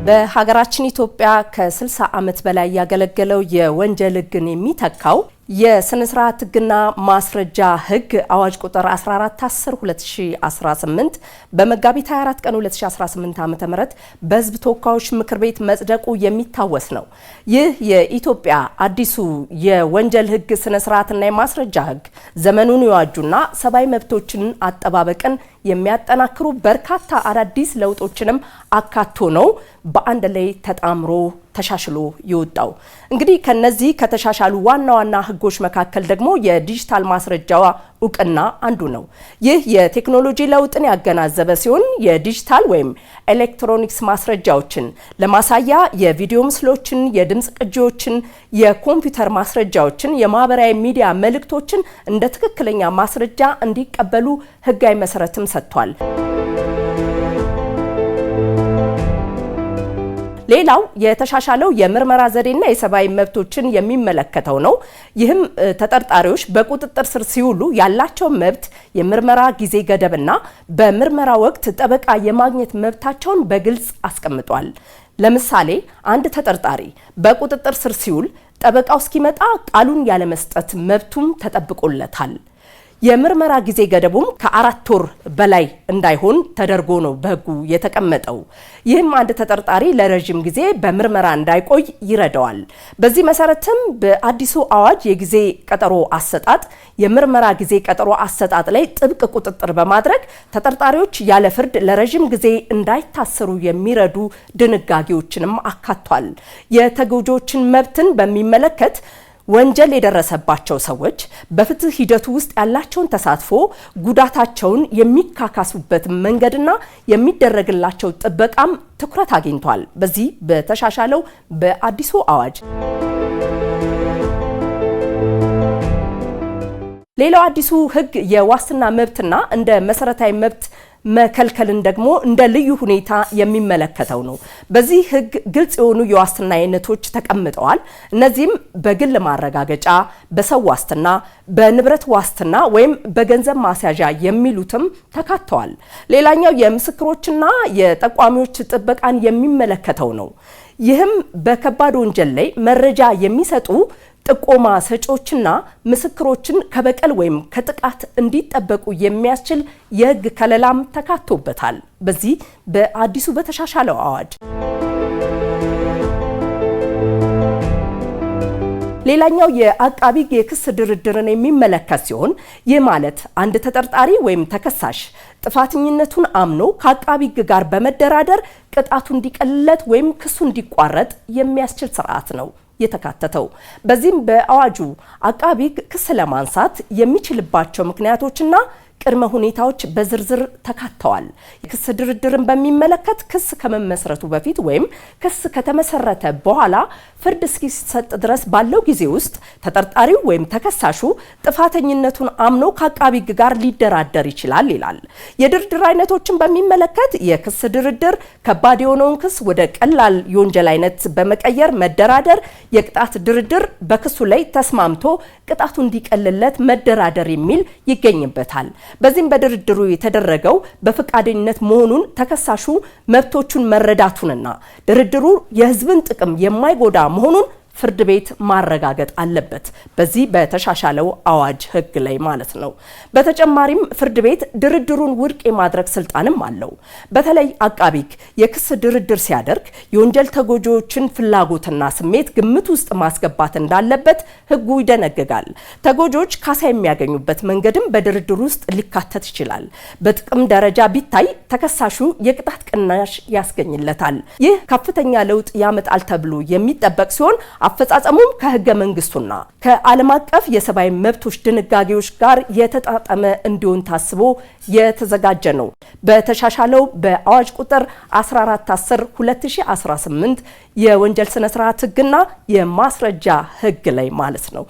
በሀገራችን ኢትዮጵያ ከ60 ዓመት በላይ ያገለገለው የወንጀል ሕግን የሚተካው የስነ ስርዓት ሕግና ማስረጃ ሕግ አዋጅ ቁጥር 1410/2018 በመጋቢት 24 ቀን 2018 ዓ.ም በሕዝብ ተወካዮች ምክር ቤት መጽደቁ የሚታወስ ነው። ይህ የኢትዮጵያ አዲሱ የወንጀል ሕግ ስነ ስርዓትና የማስረጃ ሕግ ዘመኑን የዋጁና ሰብአዊ መብቶችን አጠባበቅን የሚያጠናክሩ በርካታ አዳዲስ ለውጦችንም አካቶ ነው በአንድ ላይ ተጣምሮ ተሻሽሎ ይወጣው። እንግዲህ ከነዚህ ከተሻሻሉ ዋና ዋና ህጎች መካከል ደግሞ የዲጂታል ማስረጃ እውቅና አንዱ ነው። ይህ የቴክኖሎጂ ለውጥን ያገናዘበ ሲሆን የዲጂታል ወይም ኤሌክትሮኒክስ ማስረጃዎችን ለማሳያ የቪዲዮ ምስሎችን፣ የድምጽ ቅጂዎችን፣ የኮምፒውተር ማስረጃዎችን፣ የማህበራዊ ሚዲያ መልእክቶችን እንደ ትክክለኛ ማስረጃ እንዲቀበሉ ህጋዊ መሰረትም ሰጥቷል። ሌላው የተሻሻለው የምርመራ ዘዴና የሰብአዊ መብቶችን የሚመለከተው ነው። ይህም ተጠርጣሪዎች በቁጥጥር ስር ሲውሉ ያላቸው መብት የምርመራ ጊዜ ገደብና በምርመራ ወቅት ጠበቃ የማግኘት መብታቸውን በግልጽ አስቀምጧል። ለምሳሌ አንድ ተጠርጣሪ በቁጥጥር ስር ሲውል ጠበቃው እስኪመጣ ቃሉን ያለመስጠት መብቱም ተጠብቆለታል። የምርመራ ጊዜ ገደቡም ከ4 ወር በላይ እንዳይሆን ተደርጎ ነው በህጉ የተቀመጠው። ይህም አንድ ተጠርጣሪ ለረጅም ጊዜ በምርመራ እንዳይቆይ ይረዳዋል። በዚህ መሰረትም በአዲሱ አዋጅ የጊዜ ቀጠሮ አሰጣጥ የምርመራ ጊዜ ቀጠሮ አሰጣጥ ላይ ጥብቅ ቁጥጥር በማድረግ ተጠርጣሪዎች ያለ ፍርድ ለረጅም ጊዜ እንዳይታሰሩ የሚረዱ ድንጋጌዎችንም አካቷል። የተጎጂዎችን መብትን በሚመለከት ወንጀል የደረሰባቸው ሰዎች በፍትህ ሂደቱ ውስጥ ያላቸውን ተሳትፎ ጉዳታቸውን የሚካካሱበት መንገድና የሚደረግላቸው ጥበቃም ትኩረት አግኝቷል። በዚህ በተሻሻለው በአዲሱ አዋጅ ሌላው አዲሱ ህግ የዋስትና መብትና እንደ መሰረታዊ መብት መከልከልን ደግሞ እንደ ልዩ ሁኔታ የሚመለከተው ነው። በዚህ ህግ ግልጽ የሆኑ የዋስትና አይነቶች ተቀምጠዋል። እነዚህም በግል ማረጋገጫ፣ በሰው ዋስትና፣ በንብረት ዋስትና ወይም በገንዘብ ማስያዣ የሚሉትም ተካተዋል። ሌላኛው የምስክሮችና የጠቋሚዎች ጥበቃን የሚመለከተው ነው። ይህም በከባድ ወንጀል ላይ መረጃ የሚሰጡ ጥቆማ ሰጪዎችና ምስክሮችን ከበቀል ወይም ከጥቃት እንዲጠበቁ የሚያስችል የህግ ከለላም ተካቶበታል። በዚህ በአዲሱ በተሻሻለው አዋጅ ሌላኛው የአቃቢ ሕግ የክስ ድርድርን የሚመለከት ሲሆን ይህ ማለት አንድ ተጠርጣሪ ወይም ተከሳሽ ጥፋተኝነቱን አምኖ ከአቃቢ ሕግ ጋር በመደራደር ቅጣቱ እንዲቀልለት ወይም ክሱ እንዲቋረጥ የሚያስችል ስርዓት ነው የተካተተው። በዚህም በአዋጁ አቃቢ ሕግ ክስ ለማንሳት የሚችልባቸው ምክንያቶችና ቅድመ ሁኔታዎች በዝርዝር ተካተዋል። የክስ ድርድርን በሚመለከት ክስ ከመመስረቱ በፊት ወይም ክስ ከተመሰረተ በኋላ ፍርድ እስኪሰጥ ድረስ ባለው ጊዜ ውስጥ ተጠርጣሪው ወይም ተከሳሹ ጥፋተኝነቱን አምኖ ከአቃቢ ሕግ ጋር ሊደራደር ይችላል ይላል። የድርድር አይነቶችን በሚመለከት የክስ ድርድር ከባድ የሆነውን ክስ ወደ ቀላል የወንጀል አይነት በመቀየር መደራደር፣ የቅጣት ድርድር በክሱ ላይ ተስማምቶ ቅጣቱ እንዲቀልለት መደራደር የሚል ይገኝበታል። በዚህም በድርድሩ የተደረገው በፈቃደኝነት መሆኑን ተከሳሹ መብቶቹን መረዳቱንና ድርድሩ የሕዝብን ጥቅም የማይጎዳ መሆኑን ፍርድ ቤት ማረጋገጥ አለበት። በዚህ በተሻሻለው አዋጅ ህግ ላይ ማለት ነው። በተጨማሪም ፍርድ ቤት ድርድሩን ውድቅ የማድረግ ስልጣንም አለው። በተለይ አቃቢ ሕግ የክስ ድርድር ሲያደርግ የወንጀል ተጎጂዎችን ፍላጎትና ስሜት ግምት ውስጥ ማስገባት እንዳለበት ህጉ ይደነግጋል። ተጎጂዎች ካሳ የሚያገኙበት መንገድም በድርድር ውስጥ ሊካተት ይችላል። በጥቅም ደረጃ ቢታይ ተከሳሹ የቅጣት ቅናሽ ያስገኝለታል። ይህ ከፍተኛ ለውጥ ያመጣል ተብሎ የሚጠበቅ ሲሆን አፈጻጸሙም ከህገ መንግስቱና ከዓለም አቀፍ የሰብአዊ መብቶች ድንጋጌዎች ጋር የተጣጣመ እንዲሆን ታስቦ የተዘጋጀ ነው። በተሻሻለው በአዋጅ ቁጥር 1410/2018 የወንጀል ስነ ስርዓት ህግና የማስረጃ ህግ ላይ ማለት ነው።